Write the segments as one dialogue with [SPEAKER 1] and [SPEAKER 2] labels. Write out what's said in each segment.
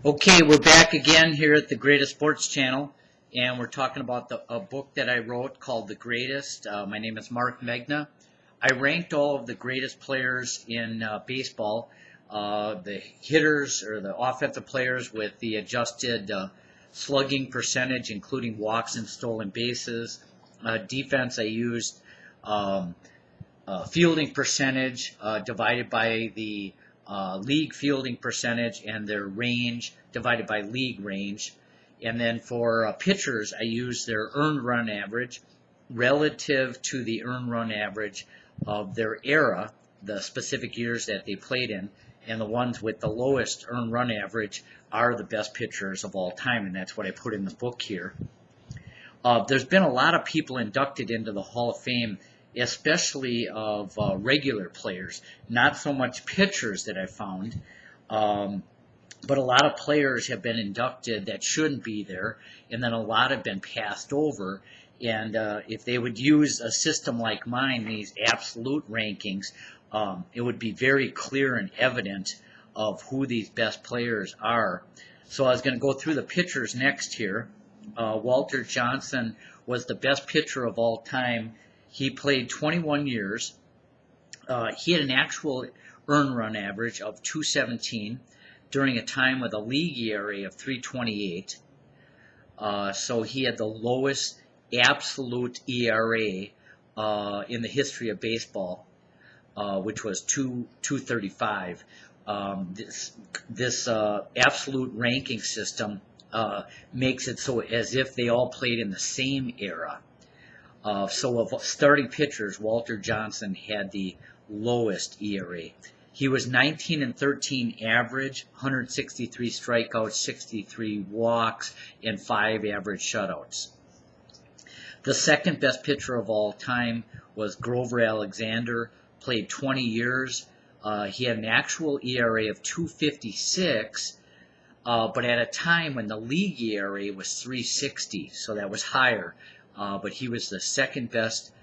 [SPEAKER 1] Okay, we're back again here at the Greatest Sports Channel, and we're talking about a book that I wrote called The Greatest. My name is Mark Megna. I ranked all of the greatest players in baseball, the hitters or the offensive players with the adjusted slugging percentage, including walks and stolen bases. Defense, I used um, fielding percentage divided by the league fielding percentage and their range divided by league range. And then for pitchers, I use their earned run average relative to the earned run average of their era, the specific years that they played in. And the ones with the lowest earned run average are the best pitchers of all time, and that's what I put in the book here. There's been a lot of people inducted into the Hall of Fame, especially of regular players, not so much pitchers that I found, but a lot of players have been inducted that shouldn't be there, and then a lot have been passed over. And if they would use a system like mine, these absolute rankings, it would be very clear and evident of who these best players are. So I was going to go through the pitchers next here. Walter Johnson was the best pitcher of all time. He played 21 years. He had an actual earned run average of 217 during a time with a league ERA of 328. So he had the lowest absolute ERA in the history of baseball, which was 235. This absolute ranking system makes it so as if they all played in the same era. So of starting pitchers, Walter Johnson had the lowest ERA. He was 19-13 average, 163 strikeouts, 63 walks, and 5 average shutouts. The second best pitcher of all time was Grover Alexander, played 20 years. He had an actual ERA of 256, but at a time when the league ERA was 360, so that was higher. But he was the second best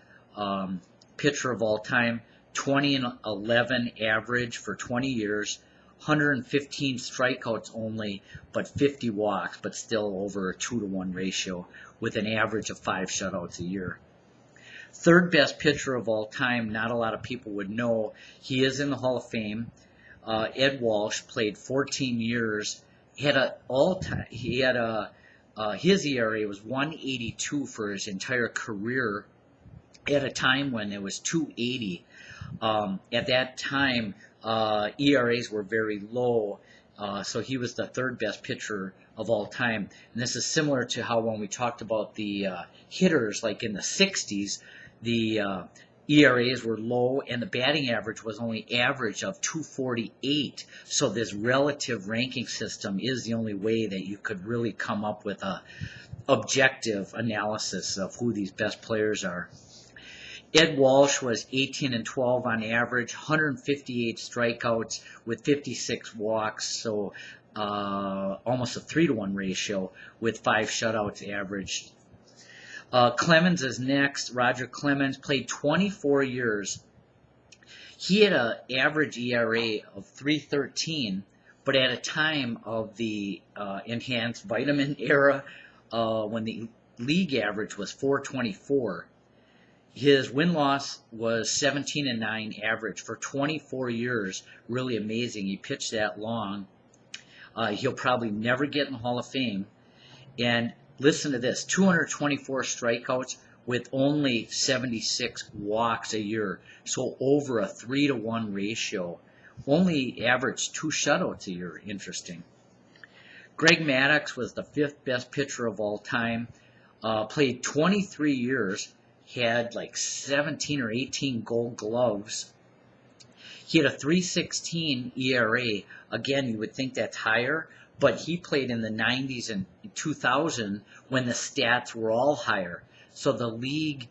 [SPEAKER 1] pitcher of all time, 20-11 average for 20 years, 115 strikeouts only, but 50 walks, but still over a 2-to-1 ratio with an average of 5 shutouts a year. Third best pitcher of all time, not a lot of people would know. He is in the Hall of Fame. Ed Walsh played 14 years. His ERA was 182 for his entire career at a time when it was 280. At that time, ERAs were very low, so he was the third best pitcher of all time. And this is similar to how when we talked about the hitters, like in the 60s, the ERAs were low and the batting average was only average of 248. So this relative ranking system is the only way that you could really come up with a objective analysis of who these best players are. Ed Walsh was 18-12 on average, 158 strikeouts with 56 walks, so almost a 3-to-1 ratio with 5 shutouts averaged. Clemens is next. Roger Clemens played 24 years. He had an average ERA of 313, but at a time of the enhanced vitamin era, when the league average was 424, his win-loss was 17-9 average for 24 years. Really amazing. He pitched that long. He'll probably never get in the Hall of Fame. And listen to this, 224 strikeouts with only 76 walks a year. So over a 3-to-1 ratio. Only averaged 2 shutouts a year. Interesting. Greg Maddux was the fifth best pitcher of all time. Played 23 years. Had like 17 or 18 gold gloves. He had a 3.16 ERA. Again, you would think that's higher, but he played in the 90s and 2000 when the stats were all higher. So the league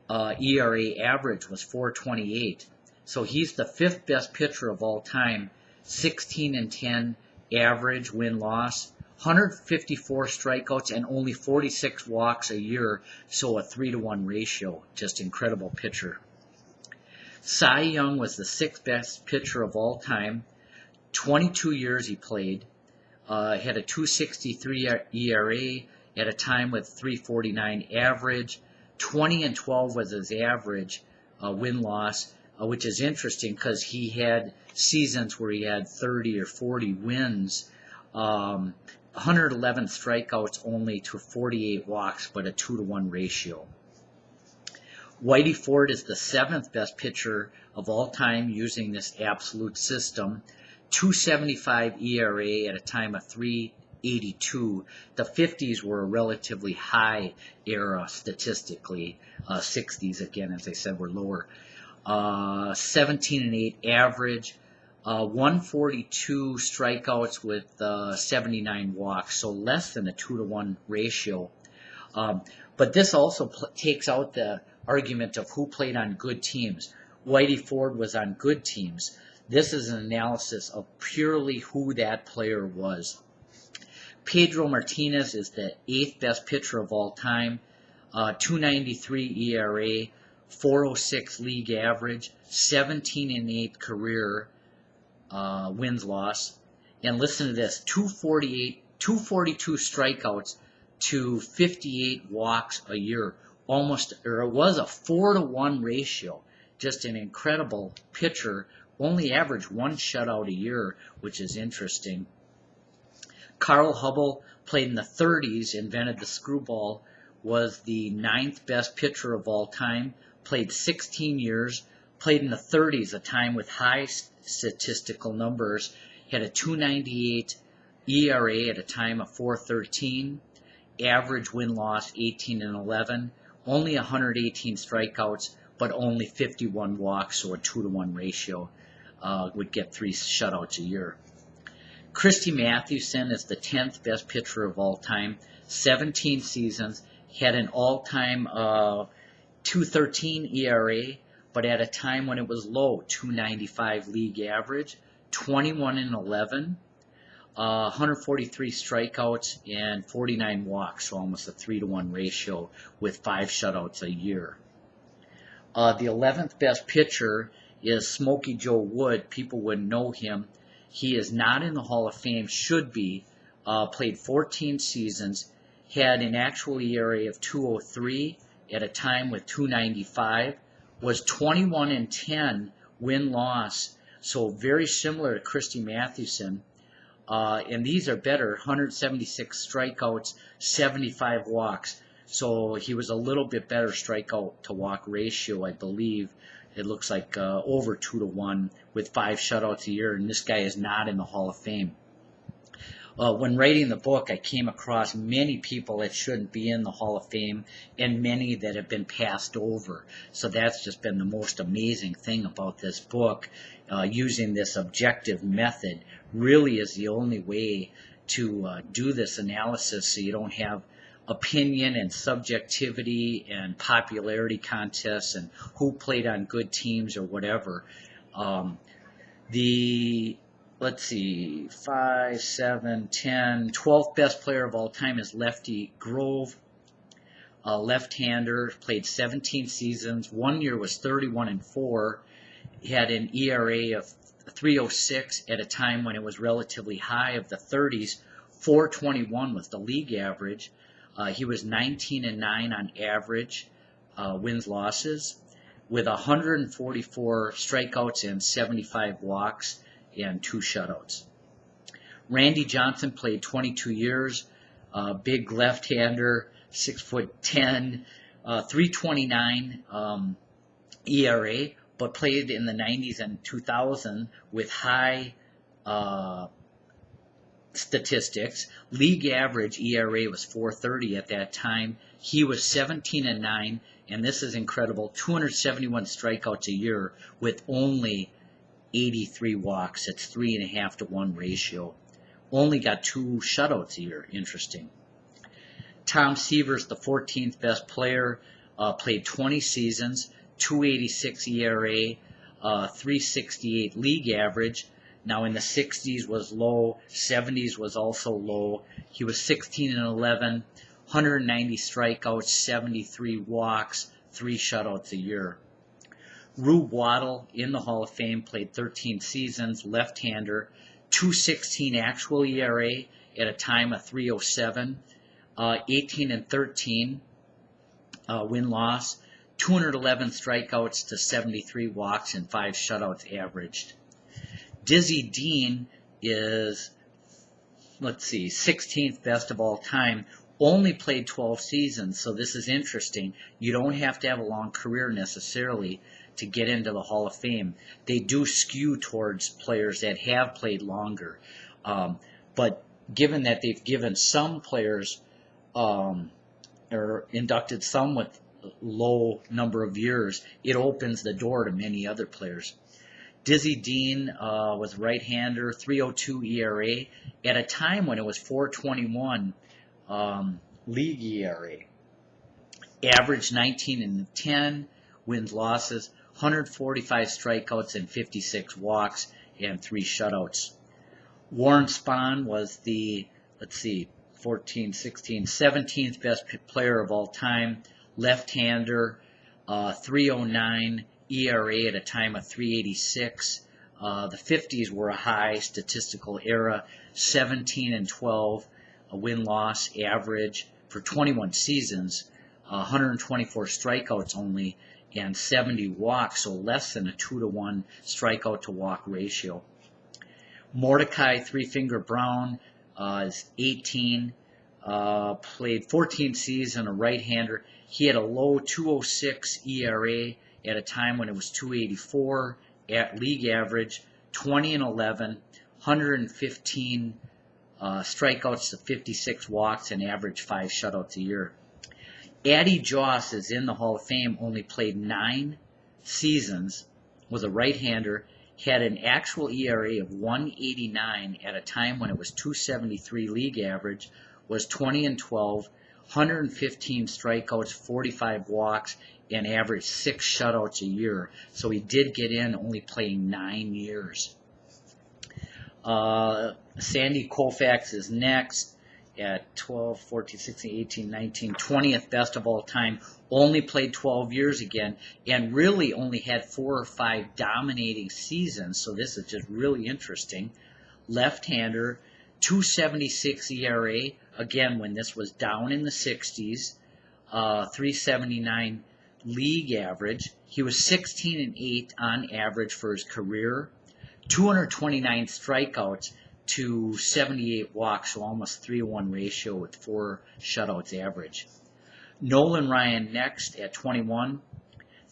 [SPEAKER 1] ERA average was 4.28. So he's the fifth best pitcher of all time. 16-10 average win-loss. 154 strikeouts and only 46 walks a year, so a 3-to-1 ratio. Just incredible pitcher. Cy Young was the sixth best pitcher of all time. 22 years he played. Had a 2.63 ERA at a time with 3.49 average. 20-12 was his average win-loss, which is interesting because he had seasons where he had 30 or 40 wins. 111 strikeouts only to 48 walks, but a 2-to-1 ratio. Whitey Ford is the 7th best pitcher of all time using this absolute system. 2.75 ERA at a time of 3.82. The 50s were a relatively high era statistically. 60s, again, as I said, were lower. 17-8 average. 142 strikeouts with 79 walks, so less than a 2-to-1 ratio. But this also takes out the argument of who played on good teams. Whitey Ford was on good teams. This is an analysis of purely who that player was. Pedro Martinez is the 8th best pitcher of all time. 2.93 ERA, 4.06 league average, 17-8 career wins-loss. And listen to this, 242 strikeouts to 58 walks a year. It was a 4-to-1 ratio. Just an incredible pitcher. Only averaged 1 shutout a year, which is interesting. Carl Hubble played in the 30s, invented the screwball, was the 9th best pitcher of all time, played 16 years, played in the 30s, a time with high statistical numbers, had a 2.98 ERA at a time of 4.13, average win-loss 18-11, only 118 strikeouts, but only 51 walks, so a 2-to-1 ratio, would get 3 shutouts a year. Christy Mathewson is the 10th best pitcher of all time, 17 seasons, had an all-time 2.13 ERA, but at a time when it was low, 2.95 league average, 21-11, 143 strikeouts and 49 walks, so almost a 3-to-1 ratio with 5 shutouts a year. The 11th best pitcher is Smokey Joe Wood. People would know him. He is not in the Hall of Fame, should be. Played 14 seasons, had an actual ERA of 2.03 at a time with 2.95, was 21-10 win-loss, so very similar to Christy Mathewson. And these are better, 176 strikeouts, 75 walks. So he was a little bit better strikeout to walk ratio, I believe. It looks like over 2-to-1 with 5 shutouts a year, and this guy is not in the Hall of Fame. When writing the book, I came across many people that shouldn't be in the Hall of Fame and many that have been passed over. So that's just been the most amazing thing about this book. Using this objective method really is the only way to do this analysis so you don't have opinion and subjectivity and popularity contests and who played on good teams or whatever. Let's see, 5, 7, 10, 12th best player of all time is Lefty Grove, a left-hander, played 17 seasons. 1 year was 31-4. He had an ERA of 3.06 at a time when it was relatively high of the 30s. 4.21 was the league average. He was 19-9 on average wins-losses with 144 strikeouts and 75 walks and 2 shutouts. Randy Johnson played 22 years, big left-hander, 6'10", 3.29 ERA, but played in the 90s and 2000 with high statistics. League average ERA was 4.30 at that time. He was 17-9, and this is incredible, 271 strikeouts a year with only 83 walks. It's 3.5-to-1 ratio. Only got 2 shutouts a year. Interesting. Tom Seaver's the 14th best player. Played 20 seasons, 2.86 ERA, 3.68 league average. Now in the 60s was low, 70s was also low. He was 16-11, 190 strikeouts, 73 walks, 3 shutouts a year. Rube Waddle in the Hall of Fame, played 13 seasons, left-hander, 2.16 actual ERA at a time of 3.07, 18-13 win-loss, 211 strikeouts to 73 walks and 5 shutouts averaged. Dizzy Dean is, 16th best of all time. Only played 12 seasons, so this is interesting. You don't have to have a long career necessarily to get into the Hall of Fame. They do skew towards players that have played longer. But given that they've given some players or inducted some with low number of years, it opens the door to many other players. Dizzy Dean was right-hander, 3.02 ERA at a time when it was 4.21 league ERA. Average 19-10, wins, losses, 145 strikeouts and 56 walks and 3 shutouts. Warren Spahn was the 17th best player of all time, left-hander, 3.09 ERA at a time of 3.86. The 50s were a high statistical era, 17-12 win-loss average for 21 seasons, 124 strikeouts only, and 70 walks, so less than a 2-to-1 strikeout to walk ratio. Mordecai Three Finger Brown is 18, played 14 seasons, a right-hander. He had a low 2.06 ERA at a time when it was 2.84 at league average, 20-11, 115 strikeouts to 56 walks, and average 5 shutouts a year. Addie Joss is in the Hall of Fame, only played 9 seasons, was a right-hander, had an actual ERA of 1.89 at a time when it was 2.73 league average, was 20-12, 115 strikeouts, 45 walks, and averaged 6 shutouts a year. So he did get in, only playing 9 years. Sandy Koufax is next at 12, 14, 16, 18, 19, 20th best of all time. Only played 12 years again, and really only had 4 or 5 dominating seasons, so this is just really interesting. Left-hander, 2.76 ERA, again when this was down in the 60s, 3.79 league average. He was 16-8 on average for his career, 229 strikeouts to 78 walks, so almost 3-to-1 ratio with 4 shutouts average. Nolan Ryan next at 21,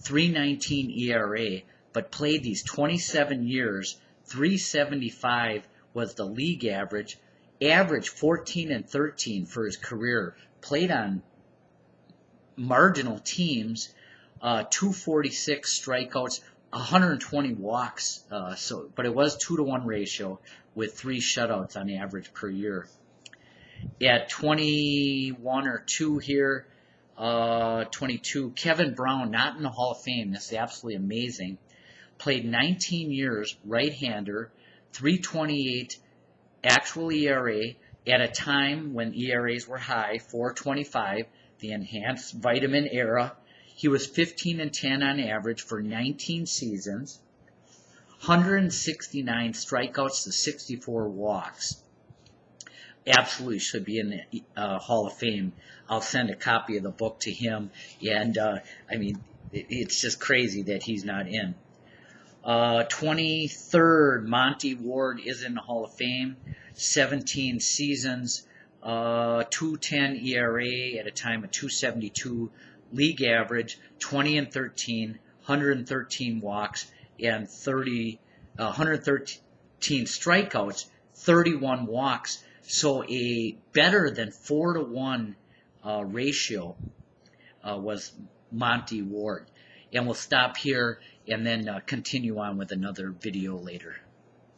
[SPEAKER 1] 3.19 ERA, but played these 27 years, 3.75 was the league average, averaged 14-13 for his career, played on marginal teams, 246 strikeouts, 120 walks, but it was 2-to-1 ratio with 3 shutouts on average per year. At 21 or 2 here, 22, Kevin Brown, not in the Hall of Fame. This is absolutely amazing. Played 19 years, right-hander, 3.28 actual ERA at a time when ERAs were high, 4.25, the enhanced vitamin era. He was 15-10 on average for 19 seasons, 169 strikeouts to 64 walks. Absolutely should be in the Hall of Fame. I'll send a copy of the book to him, and it's just crazy that he's not in. 23rd, Monty Ward is in the Hall of Fame, 17 seasons, 2.10 ERA at a time of 2.72 league average, 20-13, 113 walks, and 113 strikeouts, 31 walks. So a better than 4-to-1 ratio was Monty Ward. And we'll stop here and then continue on with another video later.